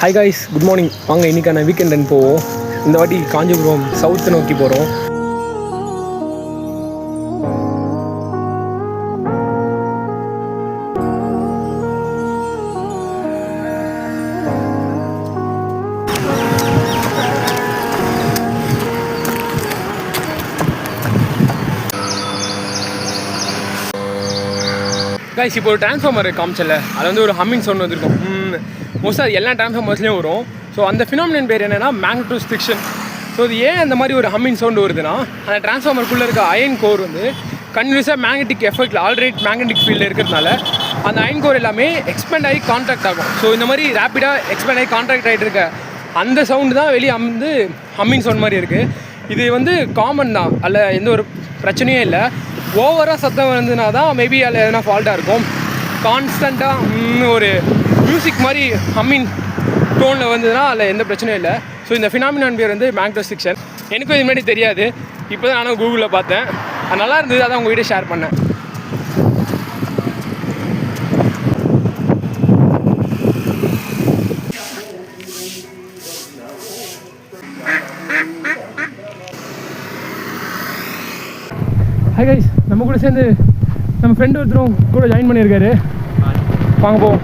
Hi guys, good morning. வாங்க இன்றைக்கான weekend run போவோம். இந்த வாட்டி காஞ்சிபுரம் சவுத்தை நோக்கி போகிறோம். காய்ஸ், இப்போ ஒரு டிரான்ஸ்ஃபார்மர் காமிச்சல, அதில் வந்து ஒரு ஹம்மிங் சவுண்ட் வந்துருக்கும். மோஸ்ட்டாக எல்லா டிரான்ஸ்ஃபார்மர்ஸ்லேயும் வரும். ஸோ அந்த ஃபினாமினன் பேர் என்னென்னா மேக்னட்டோஸ்ட்ரிக்ஷன். ஸோ இது ஏன் அந்த மாதிரி ஒரு ஹம்மிங் சவுண்டு வருதுன்னா, அந்த டிரான்ஸ்ஃபார்மருக்குள்ளே இருக்க அயன் கோர் வந்து கன்டினியூஸாக மேக்னெட்டிக் எஃபெக்டில் ஆல்ரெடி மேக்னெட்டிக் ஃபீல்டில் இருக்கிறதுனால அந்த அயன் கோர் எல்லாமே எக்ஸ்பேண்ட் ஆகி கான்ட்ராக்ட் ஆகும். ஸோ இந்த மாதிரி ரேப்பிடாக எக்ஸ்பேண்ட் ஆகி கான்ட்ராக்ட் ஆகிட்டு இருக்க அந்த சவுண்டு தான் வெளியே வந்து ஹம்மிங் சவுண்ட் மாதிரி இருக்குது. இது வந்து காமன் தான், அதில் எந்த ஒரு பிரச்சனையும் இல்லை. ஓவராக சத்தம் வந்ததுனா தான் மேபி அதில் எதனா ஃபால்ட்டாக இருக்கும். கான்ஸ்டண்ட்டாக ஒரு மியூசிக் மாதிரி ஹம்மிங் டோனில் வந்ததுன்னா அதில் எந்த பிரச்சனையும் இல்லை. ஸோ இந்த ஃபினாமினான் பேர் வந்து மேக்னட்டோஸ்ட்ரிக்ஷன். எனக்கும் இது முன்னாடி தெரியாது, இப்போ தான் நானும் கூகுளில் பார்த்தேன். அது நல்லா இருந்தது, அதான் உங்கள் வீடியோ ஷேர் பண்ணேன். ஹாய் கைஸ், நம்ம கூட சேர்ந்து நம்ம ஃப்ரெண்டு ஒருத்தரும் கூட ஜாயின் பண்ணியிருக்காரு. வாங்க போவோம்.